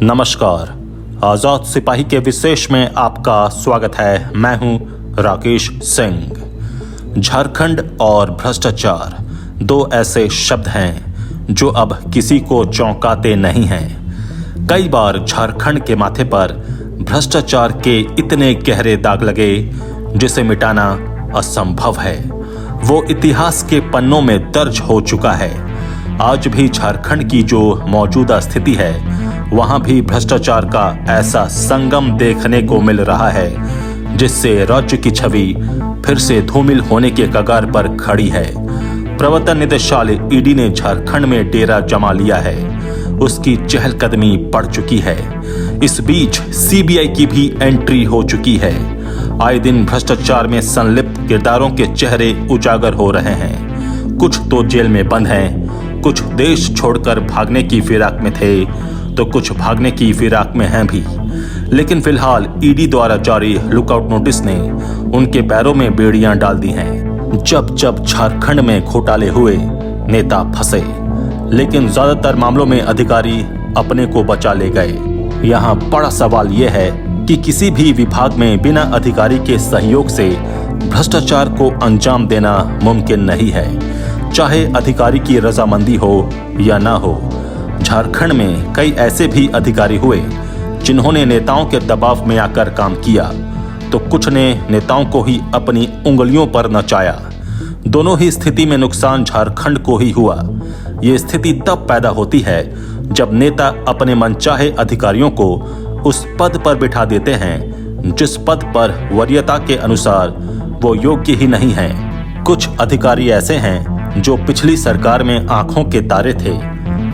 नमस्कार, आजाद सिपाही के विशेष में आपका स्वागत है। मैं हूं राकेश सिंह। झारखंड और भ्रष्टाचार दो ऐसे शब्द हैं जो अब किसी को चौंकाते नहीं हैं। कई बार झारखंड के माथे पर भ्रष्टाचार के इतने गहरे दाग लगे जिसे मिटाना असंभव है। वो इतिहास के पन्नों में दर्ज हो चुका है। आज भी झारखंड की जो मौजूदा स्थिति है, वहां भी भ्रष्टाचार का ऐसा संगम देखने को मिल रहा है जिससे राज्य की छवि फिर से धूमिल होने के कगार पर खड़ी है। प्रवर्तन निदेशालय ईडी ने झारखंड में डेरा जमा लिया है। उसकी चहलकदमी बढ़ चुकी है। इस बीच सीबीआई की भी एंट्री हो चुकी है। आए दिन भ्रष्टाचार में संलिप्त किरदारों के चेहरे उजागर हो रहे हैं। कुछ तो जेल में बंद हैं, कुछ देश छोड़कर भागने की फिराक में थे, तो कुछ भागने की फिराक में हैं भी। लेकिन फिलहाल ईडी द्वारा जारी लुकआउट नोटिस ने उनके पैरों में बेड़ियां डाल दी हैं। जब जब झारखंड में घोटाले हुए, नेता फंसे, लेकिन ज्यादातर मामलों में अधिकारी अपने को बचा ले गए। यहाँ बड़ा सवाल यह है कि किसी भी विभाग में बिना अधिकारी के सहयोग से भ्रष्टाचार को अंजाम देना मुमकिन नहीं है, चाहे अधिकारी की रजामंदी हो या ना हो। झारखंड में कई ऐसे भी अधिकारी हुए जिन्होंने नेताओं के दबाव में आकर काम किया, तो कुछ ने नेताओं को ही अपनी उंगलियों पर नचाया। दोनों ही स्थिति में नुकसान झारखंड को ही हुआ। ये स्थिति तब पैदा होती है जब नेता अपने मनचाहे अधिकारियों को उस पद पर बिठा देते हैं जिस पद पर वरीयता के अनुसार वो योग्य ही नहीं हैं। कुछ अधिकारी ऐसे हैं जो पिछली सरकार में आंखों के तारे थे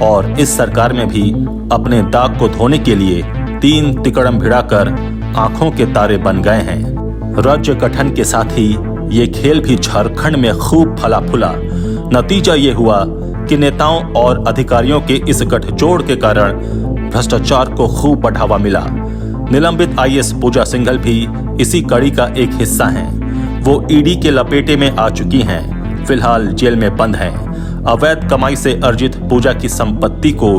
और इस सरकार में भी अपने दाग को धोने के लिए 3 तिकड़म भिड़ाकर आंखों के तारे बन गए हैं। राज्य गठन के साथ ही ये खेल भी झारखंड में खूब फला फूला। नतीजा ये हुआ कि नेताओं और अधिकारियों के इस गठजोड़ के कारण भ्रष्टाचार को खूब बढ़ावा मिला। निलंबित आईएएस पूजा सिंघल भी इसी कड़ी का एक हिस्सा हैं। वो ईडी के लपेटे में आ चुकी हैं, फिलहाल जेल में बंद हैं। अवैध कमाई से अर्जित पूजा की संपत्ति को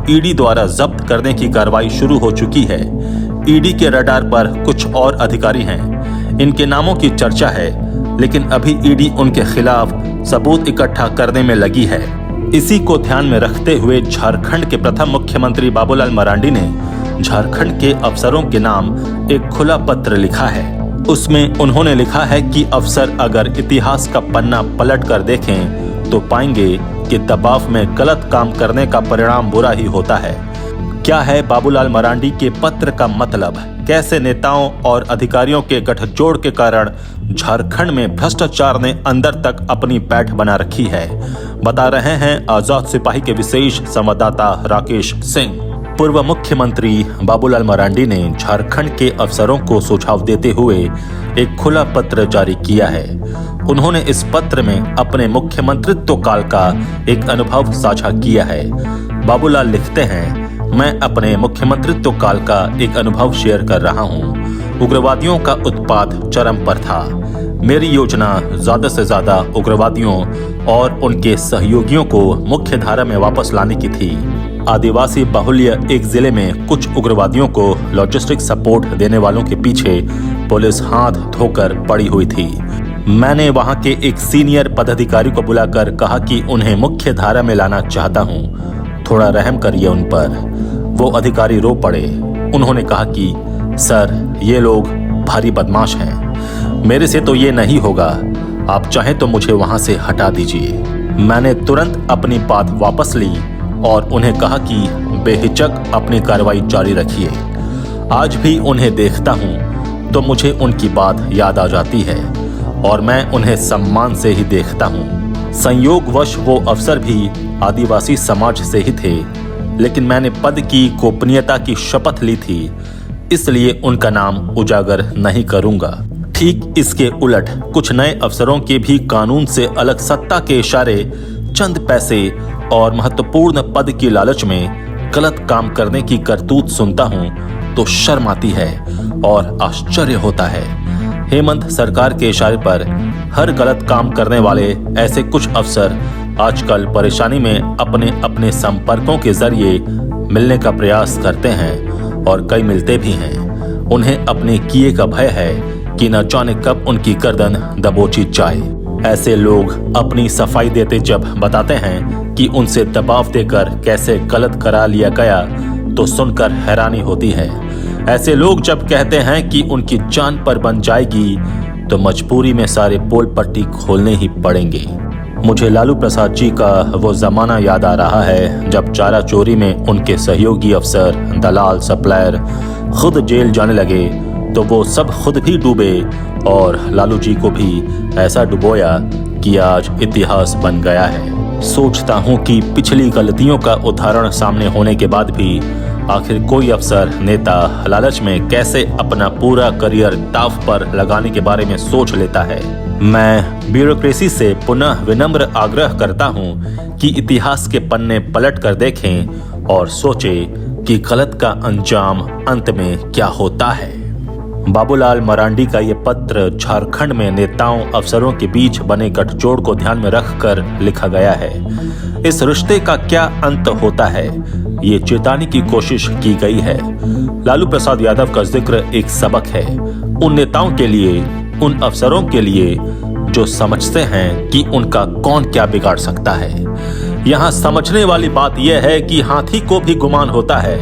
ईडी द्वारा जब्त करने की कार्रवाई शुरू हो चुकी है। ईडी के रडार पर कुछ और अधिकारी हैं। इनके नामों की चर्चा है, लेकिन अभी ईडी उनके खिलाफ सबूत इकट्ठा करने में लगी है। इसी को ध्यान में रखते हुए झारखंड के प्रथम मुख्यमंत्री बाबूलाल मरांडी ने झारखंड के अफसरों के नाम एक खुला पत्र लिखा है। उसमें उन्होंने लिखा है कि अफसर अगर इतिहास का पन्ना पलट कर देखें तो पाएंगे कि दबाव में गलत काम करने का परिणाम बुरा ही होता है। क्या है बाबूलाल मरांडी के पत्र का मतलब? कैसे नेताओं और अधिकारियों के गठजोड़ के कारण झारखंड में भ्रष्टाचार ने अंदर तक अपनी पैठ बना रखी है, बता रहे हैं आजाद सिपाही के विशेष संवाददाता राकेश सिंह। पूर्व मुख्यमंत्री बाबूलाल मरांडी ने झारखंड के अफसरों को सुझाव देते हुए एक खुला पत्र जारी किया है। उन्होंने इस पत्र में अपने मुख्यमंत्रित्व काल का एक अनुभव साझा किया है। बाबूलाल लिखते हैं, मैं अपने मुख्यमंत्रित्व काल का एक अनुभव शेयर कर रहा हूँ। उग्रवादियों का उत्पात चरम पर था। मेरी योजना ज्यादा से ज्यादा उग्रवादियों और उनके सहयोगियों को मुख्य धारा में वापस लाने की थी। आदिवासी बाहुल्य एक जिले में कुछ उग्रवादियों को लॉजिस्टिक सपोर्ट देने वालों के पीछे पुलिस हाथ धोकर पड़ी हुई थी। मैंने वहां के एक सीनियर पदाधिकारी को बुलाकर कहा कि उन्हें मुख्य धारा में लाना चाहता हूं, थोड़ा रहम करिए उन पर। वो अधिकारी रो पड़े। उन्होंने कहा कि सर, ये लोग भारी बदमाश हैं, मेरे से तो ये नहीं होगा, आप चाहें तो मुझे वहां से हटा दीजिए। मैंने तुरंत अपनी बात वापस ली और उन्हें कहा कि बेहिचक अपनी कार्रवाई जारी रखिए। आज भी उन्हें देखता हूं तो मुझे उनकी बात याद आ जाती है और मैं उन्हें सम्मान से ही देखता हूं। संयोगवश वो अफसर भी आदिवासी समाज से ही थे, लेकिन मैंने पद की गोपनीयता की शपथ ली थी, इसलिए उनका नाम उजागर नहीं करूंगा। ठीक इसके उलट कुछ नए अफसरों के भी कानून से अलग सत्ता के इशारे, चंद पैसे और महत्वपूर्ण पद की लालच में गलत काम करने की करतूत सुनता हूं तो शर्म आती है और आश्चर्य होता है। हेमंत सरकार के इशारे पर हर गलत काम करने वाले ऐसे कुछ अफसर आजकल परेशानी में अपने अपने संपर्कों के जरिए मिलने का प्रयास करते हैं और कई मिलते भी हैं। उन्हें अपने किए का भय है कि न जाने कब उनकी गर्दन दबोची जाए। ऐसे लोग अपनी सफाई देते जब बताते हैं कि उनसे दबाव देकर कैसे गलत करा लिया गया तो सुनकर हैरानी होती है। ऐसे लोग जब कहते हैं कि उनकी जान पर बन जाएगी तो मजबूरी में सारे पोल पट्टी खोलने ही पड़ेंगे। मुझे लालू प्रसाद जी का वो जमाना याद आ रहा है जब चारा चोरी में उनके सहयोगी अफसर, दलाल, सप्लायर खुद जेल जाने लगे तो वो सब खुद भी डूबे और लालू जी को भी ऐसा डुबोया कि आज इतिहास बन गया है। सोचता हूँ कि पिछली गलतियों का उदाहरण सामने होने के बाद भी आखिर कोई अफसर, नेता लालच में कैसे अपना पूरा करियर दांव पर लगाने के बारे में सोच लेता है। मैं ब्यूरोक्रेसी से पुनः विनम्र आग्रह करता हूँ कि इतिहास के पन्ने पलट कर देखें और सोचें कि गलत का अंजाम अंत में क्या होता है। बाबूलाल मरांडी का ये पत्र झारखंड में नेताओं, अफसरों के बीच बने गठजोड़ को ध्यान में रखकर लिखा गया है। इस रिश्ते का क्या अंत होता है, ये चेताने की कोशिश की गई है। लालू प्रसाद यादव का जिक्र एक सबक है उन नेताओं के लिए, उन अफसरों के लिए जो समझते हैं कि उनका कौन क्या बिगाड़ सकता है। यहाँ समझने वाली बात यह है कि हाथी को भी गुमान होता है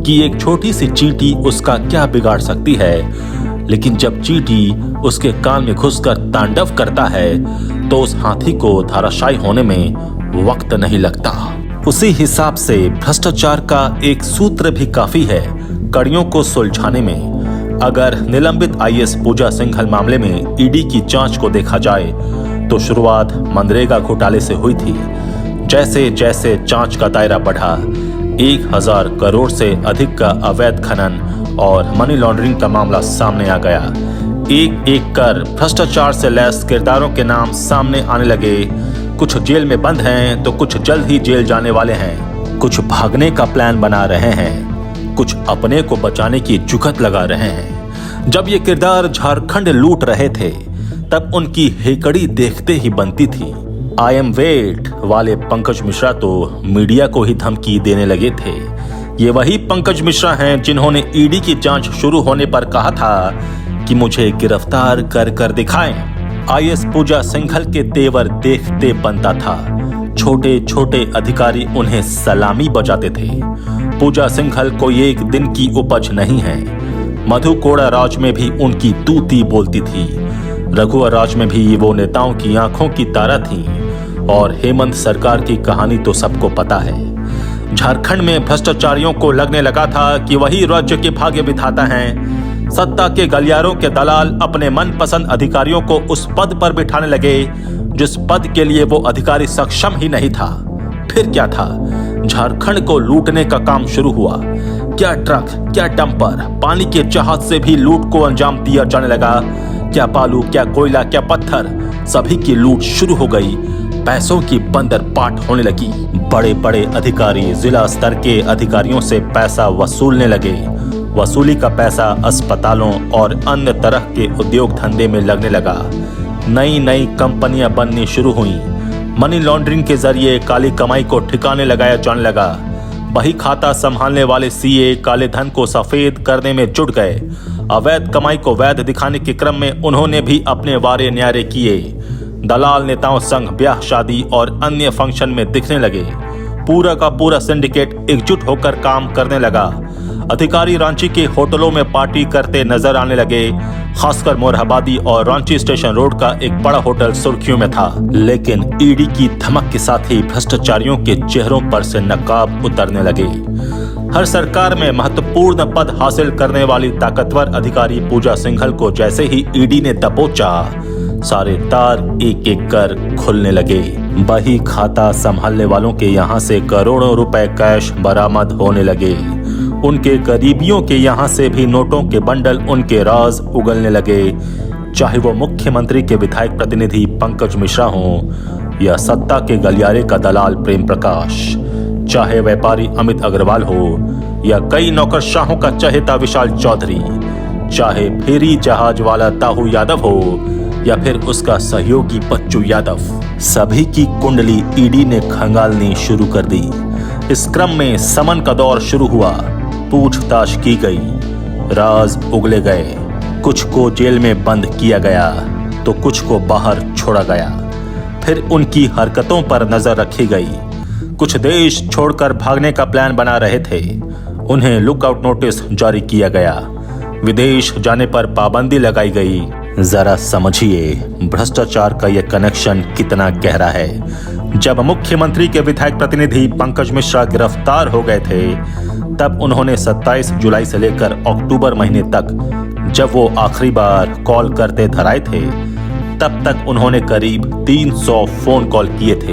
कि एक छोटी सी चींटी उसका क्या बिगाड़ सकती है, लेकिन जब चींटी उसके कान में घुसकर तांडव करता है तो उस हाथी को धराशायी होने में वक्त नहीं लगता। उसी हिसाब से भ्रष्टाचार का एक सूत्र भी काफी है कड़ियों को सुलझाने में। अगर निलंबित आईएएस पूजा सिंघल मामले में ईडी की जांच को देखा जाए तो शुरुआत मनरेगा घोटाले से हुई थी। जैसे जैसे जांच का दायरा बढ़ा, 1000 करोड़ से अधिक का अवैध खनन और मनी लॉन्ड्रिंग का मामला सामने आ गया। एक एक कर भ्रष्टाचार से लैस किरदारों के नाम सामने आने लगे। कुछ जेल में बंद हैं तो कुछ जल्द ही जेल जाने वाले हैं। कुछ भागने का प्लान बना रहे हैं, कुछ अपने को बचाने की जुगत लगा रहे हैं। जब ये किरदार झारखंड लूट रहे थे तब उनकी हेकड़ी देखते ही बनती थी। आई एम वेट वाले पंकज मिश्रा तो मीडिया को ही धमकी देने लगे थे। ये वही पंकज मिश्रा हैं जिन्होंने ईडी की जांच शुरू होने पर कहा था कि मुझे गिरफ्तार कर कर दिखाएं। आईएएस पूजा सिंघल के तेवर देखते बनता था। छोटे छोटे अधिकारी उन्हें सलामी बजाते थे। पूजा सिंघल कोई एक दिन की उपज नहीं है। मधु कोड़ा राज में भी उनकी तूती बोलती थी। रघुवर राज में भी वो नेताओं की आंखों की तारा थी। और हेमंत सरकार की कहानी तो सबको पता है। झारखंड में भ्रष्टाचारियों को लगने लगा था कि वही राज्य के भाग्य विधाता हैं। सत्ता के गलियारों के दलाल अपने मनपसंद अधिकारियों को उस पद पर बिठाने लगे जिस पद के लिए वो अधिकारी सक्षम ही नहीं था। फिर क्या था, झारखंड को लूटने का काम शुरू हुआ। क्या ट्रक, क्या डंपर, पानी के जहाज से भी लूट को अंजाम दिया जाने लगा। क्या बालू, क्या कोयला, क्या पत्थर, सभी की लूट शुरू हो गई। पैसों की बंदर पाट होने लगी। बड़े बड़े अधिकारी जिला स्तर के अधिकारियों से पैसा वसूलने लगे। वसूली का पैसा अस्पतालों और अन्य तरह के उद्योग धंधे में लगने लगा। नई नई कंपनियां बननी शुरू हुई। मनी लॉन्ड्रिंग के जरिए काली कमाई को ठिकाने लगाया जाने लगा। बही खाता संभालने वाले सीए काले धन को सफेद करने में जुट गए। अवैध कमाई को वैध दिखाने के क्रम में उन्होंने भी अपने वारे न्यारे किए। दलाल नेताओं संग ब्याह, शादी और अन्य फंक्शन में दिखने लगे। पूरा का पूरा सिंडिकेट एकजुट होकर काम करने लगा। अधिकारी रांची के होटलों में पार्टी करते नजर आने लगे। खासकर मोरहाबादी और रांची स्टेशन रोड का एक बड़ा होटल सुर्खियों में था। लेकिन ईडी की धमक के साथ ही भ्रष्टाचारियों के चेहरों पर से नकाब उतरने लगे। हर सरकार में महत्वपूर्ण पद हासिल करने वाली ताकतवर अधिकारी पूजा सिंघल को जैसे ही ईडी ने दबोचा, सारे तार एक एक कर खुलने लगे। बही खाता संभालने वालों के यहाँ से करोड़ों रुपए कैश बरामद होने लगे। उनके करीबियों के यहाँ से भी नोटों के बंडल उनके राज उगलने लगे। चाहे वो मुख्यमंत्री के विधायक प्रतिनिधि पंकज मिश्रा हो या सत्ता के गलियारे का दलाल प्रेम प्रकाश, चाहे व्यापारी अमित अग्रवाल हो या कई नौकरशाहों का चहेता विशाल चौधरी, चाहे फेरी जहाज वाला ताहू यादव हो या फिर उसका सहयोगी बच्चू यादव, सभी की कुंडली ईडी ने खंगालनी शुरू कर दी। इस क्रम में समन का दौर शुरू हुआ। पूछताछ की गई, राज उगले गए। कुछ को जेल में बंद किया गया तो कुछ को बाहर छोड़ा गया। फिर उनकी हरकतों पर नजर रखी गई। कुछ देश छोड़कर भागने का प्लान बना रहे थे, उन्हें लुकआउट नोटिस जारी किया गया। विदेश जाने पर पाबंदी लगाई गई। जरा समझिए भ्रष्टाचार का यह कनेक्शन कितना गहरा है। जब मुख्यमंत्री के विधायक प्रतिनिधि पंकज मिश्रा गिरफ्तार हो गए थे, तब उन्होंने 27 जुलाई से लेकर अक्टूबर महीने तक, जब वो आखिरी बार कॉल करते धराए थे, तब तक उन्होंने करीब 300 फोन कॉल किए थे।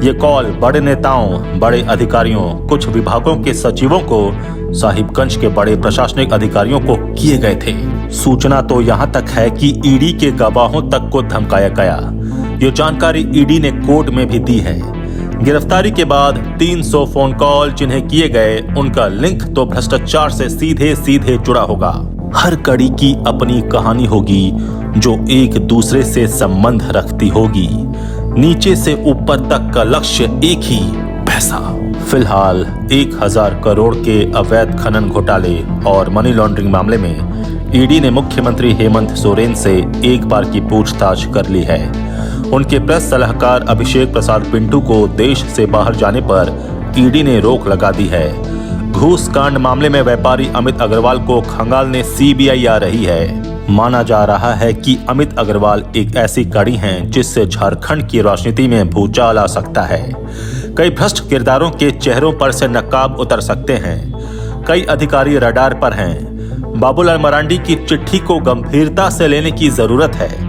ये कॉल बड़े नेताओं, बड़े अधिकारियों, कुछ विभागों के सचिवों को, साहिबगंज के बड़े प्रशासनिक अधिकारियों को किए गए थे। सूचना तो यहाँ तक है कि ईडी के गवाहों तक को धमकाया गया। ये जानकारी ईडी ने कोर्ट में भी दी है। गिरफ्तारी के बाद 300 फोन कॉल जिन्हें किए गए, उनका लिंक तो भ्रष्टाचार से सीधे सीधे जुड़ा होगा। हर कड़ी की अपनी कहानी होगी जो एक दूसरे से संबंध रखती होगी। नीचे से ऊपर तक का लक्ष्य एक ही, पैसा। फिलहाल 1000 करोड़ के अवैध खनन घोटाले और मनी लॉन्ड्रिंग मामले में ईडी ने मुख्यमंत्री हेमंत सोरेन से एक बार की पूछताछ कर ली है। उनके प्रेस सलाहकार अभिषेक प्रसाद पिंटू को देश से बाहर जाने पर ईडी ने रोक लगा दी है। घूस कांड मामले में व्यापारी अमित अग्रवाल को खंगालने सीबीआई आ रही है। माना जा रहा है कि अमित अग्रवाल एक ऐसी कड़ी हैं जिससे झारखंड की राजनीति में भूचाल आ सकता है। कई भ्रष्ट किरदारों के चेहरों पर से नकाब उतर सकते हैं। कई अधिकारी रडार पर हैं। बाबूलाल मरांडी की चिट्ठी को गंभीरता से लेने की जरूरत है।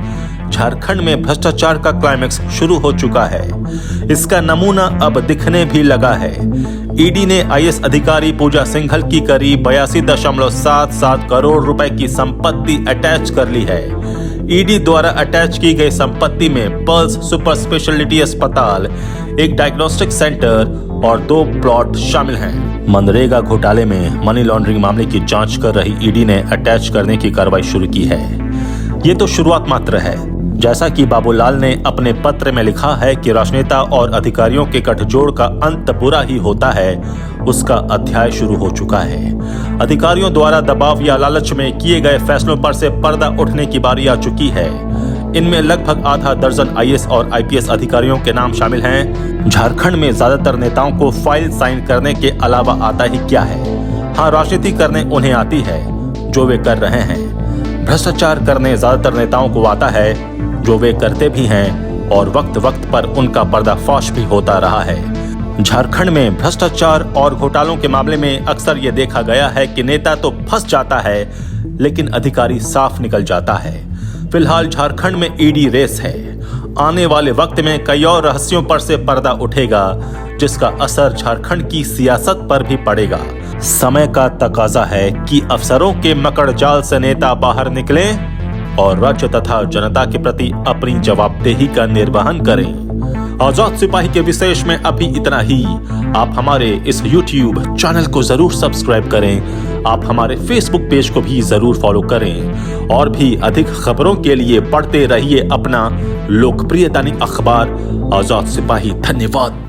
झारखंड में भ्रष्टाचार का क्लाइमेक्स शुरू हो चुका है। इसका नमूना अब दिखने भी लगा है। ईडी ने आईएएस अधिकारी पूजा सिंघल की करीब 82.77 करोड़ रुपए की संपत्ति अटैच कर ली है। ईडी द्वारा अटैच की गई संपत्ति में पल्स सुपर स्पेशलिटी अस्पताल, एक डायग्नोस्टिक सेंटर और 2 प्लॉट शामिल हैं। मनरेगा घोटाले में मनी लॉन्ड्रिंग मामले की जांच कर रही ईडी ने अटैच करने की कार्रवाई शुरू की है। ये तो शुरुआत मात्र है। जैसा कि बाबूलाल ने अपने पत्र में लिखा है कि राजनेता और अधिकारियों के गठजोड़ का अंत बुरा ही होता है, उसका अध्याय शुरू हो चुका है। अधिकारियों द्वारा दबाव या लालच में किए गए फैसलों पर से पर्दा उठने की बारी आ चुकी है। इनमें लगभग आधा दर्जन आईएएस और आईपीएस अधिकारियों के नाम शामिल हैं। झारखंड में ज्यादातर नेताओं को फाइल साइन करने के अलावा आता ही क्या है। हाँ, राजनीति करने उन्हें आती है, जो वे कर रहे हैं। भ्रष्टाचार करने ज्यादातर नेताओं को आता है, जो वे करते भी हैं, और वक्त वक्त पर उनका पर्दाफाश भी होता रहा है। झारखंड में भ्रष्टाचार और घोटालों के मामले में अक्सर ये देखा गया है कि नेता तो फंस जाता है, लेकिन अधिकारी साफ निकल जाता है। फिलहाल झारखंड में ईडी रेस है। आने वाले वक्त में कई और रहस्यों पर से पर्दा उठेगा, जिसका असर झारखंड की सियासत पर भी पड़ेगा। समय का तकाजा है कि अफसरों के मकड़ जाल से नेता बाहर निकलें और राज्य तथा जनता के प्रति अपनी जवाबदेही का निर्वहन करें। आजाद सिपाही के विशेष में अभी इतना ही। आप हमारे इस YouTube चैनल को जरूर सब्सक्राइब करें। आप हमारे Facebook पेज को भी जरूर फॉलो करें और भी अधिक खबरों के लिए पढ़ते रहिए अपना लोकप्रिय दैनिक अखबार आजाद सिपाही। धन्यवाद।